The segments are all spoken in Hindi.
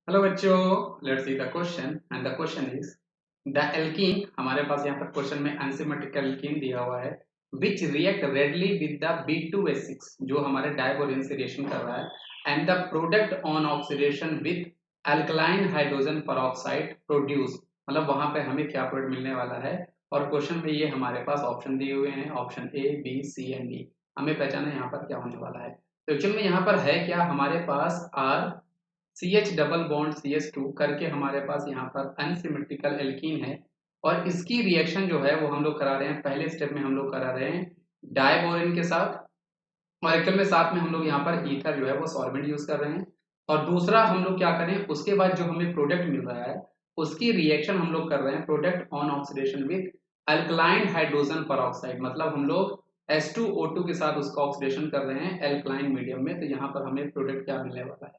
हेलो बच्चों, let's see the question and the question is the alkene. हमारे पास यहाँ पर क्वेश्चन में अनसिमेट्रिकल एल्कीन दिया हुआ है which react readily with the B2H6 जो हमारे डायबोरिन से रिएक्शन कर रहा है and the product on oxidation with alkaline hydrogen peroxide produce. मतलब वहां पे हमें क्या प्रोडक्ट मिलने वाला है और क्वेश्चन में ये हमारे पास ऑप्शन दिए हुए हैं, option A B C and D. हमें पहचाना यहाँ पर क्या होने वाला है। तो एक्चुअल में यहाँ पर है क्या, हमारे पास are CH double bond CH2 करके हमारे पास यहाँ पर अनसिमेट्रिकल एल्कीन है और इसकी रिएक्शन जो है वो हम लोग करा रहे हैं, पहले स्टेप में हम लोग करा रहे हैं डायबोरिन के साथ और एक्चुअल में साथ में हम लोग यहाँ पर ईथर जो है वो सॉल्वेंट यूज कर रहे हैं। और दूसरा हम लोग क्या करें, उसके बाद जो हमें प्रोडक्ट मिल रहा है उसकी रिएक्शन हम लोग कर रहे हैं product on oxidation with alkaline hydrogen peroxide. मतलब हम लोग H2O2 के साथ उसका ऑक्सीडेशन कर रहे हैं एल्कलाइन मीडियम में। तो यहाँ पर हमें प्रोडक्ट क्या मिलने वाला है।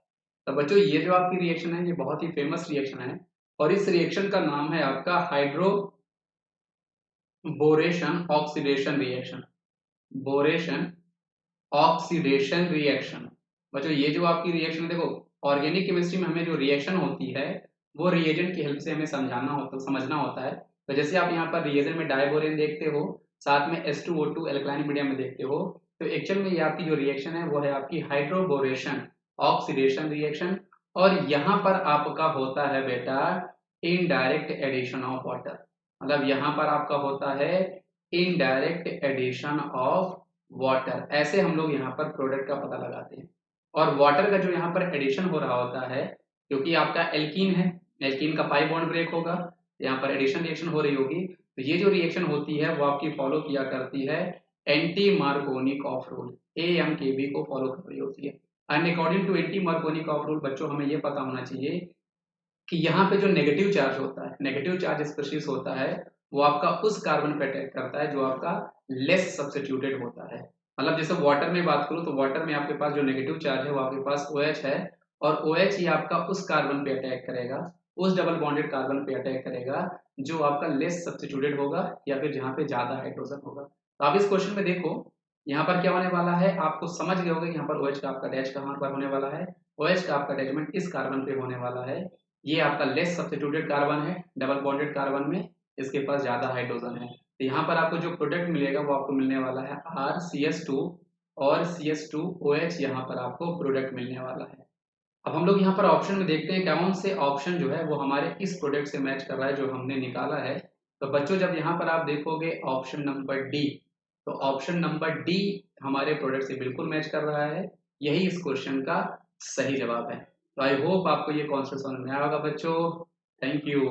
तो बच्चों ये जो आपकी रिएक्शन है ये बहुत ही फेमस रिएक्शन है और इस रिएक्शन का नाम है आपका hydroboration oxidation reaction. बोरेशन oxidation reaction. बच्चों ये जो आपकी रिएक्शन देखो, ऑर्गेनिक केमिस्ट्री में हमें जो रिएक्शन होती है वो रिएजेंट की हेल्प से हमें समझना होता है। तो जैसे आप यहाँ पर रिएजेंट में डायबोरेन देखते हो, साथ में H2O2 एल्कलाइन मीडियम में देखते हो, तो एक्चुअल में ये आपकी जो रिएक्शन है वो है आपकी हाइड्रोबोरेशन ऑक्सीडेशन रिएक्शन। और यहाँ पर आपका होता है बेटा इनडायरेक्ट एडिशन ऑफ वाटर। मतलब यहाँ पर आपका होता है इनडायरेक्ट एडिशन ऑफ वाटर। ऐसे हम लोग यहाँ पर प्रोडक्ट का पता लगाते हैं। और वाटर का जो यहाँ पर एडिशन हो रहा होता है, क्योंकि आपका एल्कीन है, एल्कीन का पाई बॉन्ड ब्रेक होगा, यहाँ पर एडिशन रिएक्शन हो रही होगी। तो ये जो रिएक्शन होती है वो आपकी फॉलो किया करती है anti Markovnikov of rule, AMKB को फॉलो कर रही होती है। And according to anti Markovnikov of rule बच्चों हमें ये पता होना चाहिए कि यहाँ पे जो नेगेटिव चार्ज होता है, नेगेटिव चार्ज स्पेसिस होता है, वो आपका उस कार्बन पे अटैक करता है जो आपका लेस सब्स्टिट्यूटेड होता है। मतलब जैसे वाटर में बात करूं तो वाटर में आपके पास जो नेगेटिव चार्ज है वो आपके पास OH है और OH ही आपका उस कार्बन पे अटैक करेगा, उस डबल बॉन्डेड कार्बन पे अटैक करेगा जो आपका लेस सब्स्टिट्यूटेड होगा या फिर जहाँ पे ज्यादा हाइड्रोजन होगा। तो आप इस क्वेश्चन में देखो यहाँ पर क्या होने वाला है, आपको समझ गए होंगे यहाँ पर OH का आपका डैश कहाँ पर होने वाला है। OH का आपका अटैचमेंट इस कार्बन पे होने वाला है। ये आपका लेस सब्स्टिट्यूटेड कार्बन है डबल बॉन्डेड कार्बन में, इसके पास ज्यादा हाइड्रोजन है। तो यहाँ पर आपको जो प्रोडक्ट मिलेगा वो आपको मिलने वाला है RCH2 और CH2OH। यहाँ पर आपको प्रोडक्ट मिलने वाला है। अब हम लोग यहाँ पर ऑप्शन में देखते हैं कौन से ऑप्शन जो है वो हमारे इस प्रोडक्ट से मैच कर रहा है जो हमने निकाला है। तो बच्चों जब यहाँ पर आप देखोगे ऑप्शन नंबर डी, तो ऑप्शन नंबर डी हमारे प्रोडक्ट से बिल्कुल मैच कर रहा है। यही इस क्वेश्चन का सही जवाब है। तो आई होप आपको ये कॉन्सेप्ट समझ में आया होगा बच्चों। Thank you.